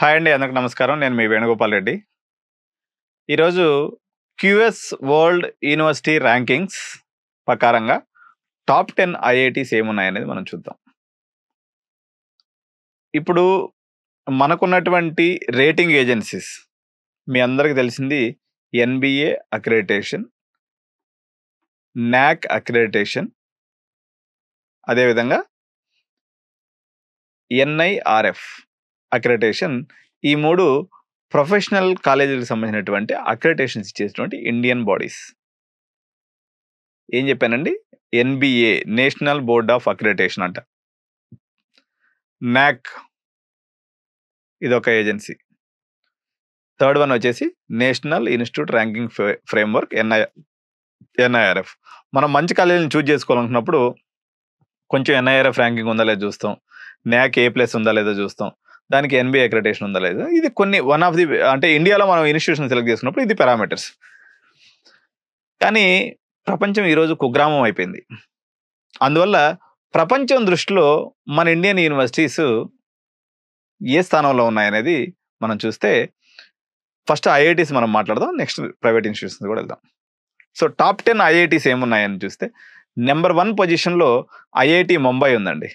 Hi అండి. అందరికి నమస్కారం. నేను మీ వేణుగోపాల్ రెడ్డి. ఈరోజు క్యూఎస్ వరల్డ్ యూనివర్సిటీ ర్యాంకింగ్స్ ప్రకారంగా టాప్ 10 ఐఐటీస్ ఏమున్నాయనేది మనం చూద్దాం. ఇప్పుడు మనకున్నటువంటి రేటింగ్ ఏజెన్సీస్ మీ అందరికి తెలిసింది ఎన్బిఏ అక్రిడిటేషన్, నాక్ అక్రిడిటేషన్, అదేవిధంగా ఎన్ఐఆర్ఎఫ్ అక్రిడిటేషన్. ఈ 3 ప్రొఫెషనల్ కాలేజీలకు సంబంధించినటువంటి అక్రిడిటేషన్స్ ఇచ్చేటువంటి ఇండియన్ బాడీస్. ఏం చెప్పానండి? NBA national board of accreditation అంట. నాక్ ఇదొక ఏజెన్సీ. థర్డ్ వన్ వచ్చేసి national institute ranking framework NIRF. మనం మంచి కాలేజీని చూజ్ చేసుకోవాలనుకున్నప్పుడు కొంచెం ఎన్ఐఆర్ఎఫ్ ర్యాంకింగ్ ఉందా లేదో చూస్తాం, నాక్ A+ ఉందా లేదో చూస్తాం, దానికి ఎన్బిఏ అక్రిడిటేషన్ ఉందా లేదా. ఇది కొన్ని వన్ ఆఫ్ ది అంటే ఇండియాలో మనం ఇన్స్టిట్యూషన్ సెలెక్ట్ చేసుకున్నప్పుడు ఇది పారామీటర్స్. కానీ ప్రపంచం ఈరోజు కుగ్రామం అయిపోయింది. అందువల్ల ప్రపంచం దృష్టిలో మన ఇండియన్ యూనివర్సిటీస్ ఏ స్థానంలో ఉన్నాయనేది మనం చూస్తే ఫస్ట్ ఐఐటీస్ మనం మాట్లాడదాం, నెక్స్ట్ ప్రైవేట్ ఇన్స్టిట్యూషన్స్ కూడా వెళ్దాం. సో టాప్ 10 ఐఐటీస్ ఏమున్నాయని చూస్తే నెంబర్ 1 పొజిషన్లో ఐఐటి ముంబై ఉందండి.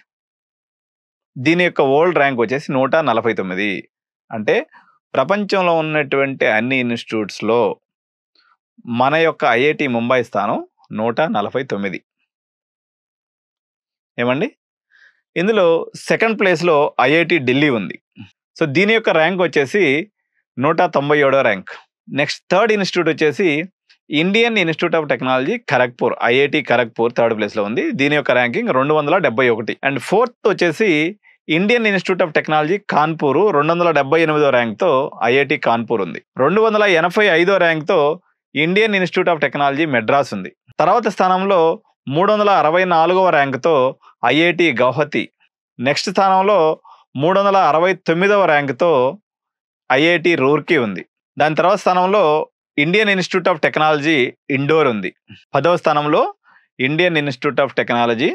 దీని యొక్క వరల్డ్ ర్యాంక్ వచ్చేసి 149. అంటే ప్రపంచంలో ఉన్నటువంటి అన్ని ఇన్స్టిట్యూట్స్లో మన యొక్క ఐఐటి ముంబై స్థానం 149. ఏమండి? ఇందులో సెకండ్ ప్లేస్లో ఐఐటి ఢిల్లీ ఉంది. సో దీని యొక్క ర్యాంక్ వచ్చేసి 197వ ర్యాంక్. నెక్స్ట్ థర్డ్ ఇన్స్టిట్యూట్ వచ్చేసి Indian Institute of Technology Kharagpur, IIT Kharagpur third ప్లేస్లో ఉంది. దీని యొక్క ర్యాంకింగ్ 271. అండ్ ఫోర్త్ వచ్చేసి Indian Institute of Technology Kanpur 278వ ర్యాంక్తో ఐఐటి కాన్పూర్ ఉంది. 285వ ర్యాంక్తో Indian Institute of Technology Madras ఉంది. తర్వాత స్థానంలో 364వ ర్యాంక్తో ఐఐటి గౌహతి. నెక్స్ట్ స్థానంలో 369వ ర్యాంక్తో ఐఐటి రూర్కీ ఉంది. దాని తర్వాత స్థానంలో Indian Institute of Technology Indore ఉంది. 10వ స్థానంలో Indian Institute of technology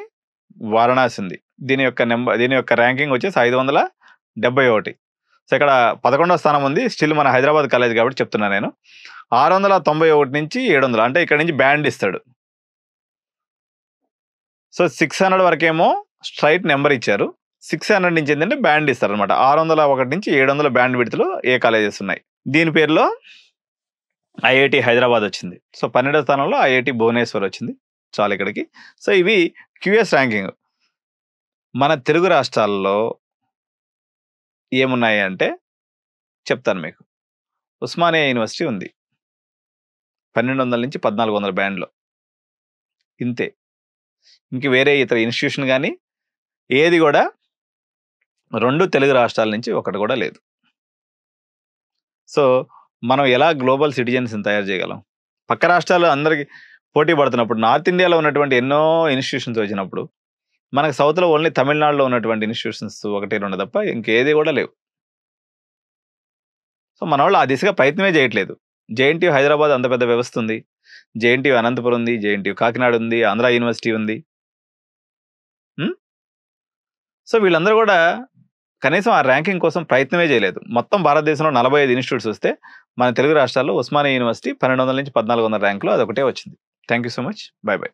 Varanasi ఉంది. దీని యొక్క ర్యాంకింగ్ వచ్చేసి 571. సో ఇక్కడ 11వ స్థానం ఉంది. స్టిల్ మన హైదరాబాద్ కాలేజ్ కాబట్టి చెప్తున్నా నేను. 691 నుంచి 700 అంటే ఇక్కడ నుంచి బ్యాండ్ ఇస్తాడు. సో 600 వరకేమో స్ట్రైట్ నెంబర్ ఇచ్చారు, 600 నుంచి ఏంటంటే బ్యాండ్ ఇస్తారు అనమాట. 601 నుంచి 700 బ్యాండ్ విడ్త్లో ఏ కాలేజెస్ ఉన్నాయి. దీని పేరులో ఐఐటి హైదరాబాద్ వచ్చింది. సో 12వ స్థానంలో ఐఐటి భువనేశ్వర్ వచ్చింది. చాలు ఇక్కడికి. సో ఇవి క్యూఎస్ ర్యాంకింగ్. మన తెలుగు రాష్ట్రాల్లో ఏమున్నాయి అంటే చెప్తాను మీకు. ఉస్మానియా యూనివర్సిటీ ఉంది 1200 నుంచి 1400 బ్యాండ్లో, ఇంతే. ఇంక వేరే ఇతర ఇన్స్టిట్యూషన్ కానీ ఏది కూడా 2 తెలుగు రాష్ట్రాల నుంచి ఒకటి కూడా లేదు. సో మనం ఎలా గ్లోబల్ సిటిజన్స్ని తయారు చేయగలం? పక్క రాష్ట్రాలు అందరికి పోటీ పడుతున్నప్పుడు, నార్త్ ఇండియాలో ఉన్నటువంటి ఎన్నో ఇన్స్టిట్యూషన్స్ వచ్చినప్పుడు మనకు సౌత్లో ఓన్లీ తమిళనాడులో ఉన్నటువంటి ఇన్స్టిట్యూషన్స్ 1-2 తప్ప ఇంకేది కూడా లేవు. సో మన వాళ్ళు ఆ దిశగా ప్రయత్నమే చేయట్లేదు. జేఎన్టీయూ హైదరాబాద్ అంత పెద్ద వ్యవస్థ ఉంది, జేఎన్టీయూ అనంతపురం ఉంది, జేఎన్టీయూ కాకినాడ ఉంది, ఆంధ్ర యూనివర్సిటీ ఉంది. సో వీళ్ళందరూ కూడా కనీసం ఆ ర్యాంకింగ్ కోసం ప్రయత్నమే చేయలేదు. మొత్తం భారతదేశంలో 45 ఇన్స్టిట్యూట్స్ వస్తే మన తెలుగు రాష్ట్రాల్లో ఉస్మానియా యూనివర్సిటీ 1200 నుంచి 1400 ర్యాంకులో అదొకటే వచ్చింది. Thank you so much. By by.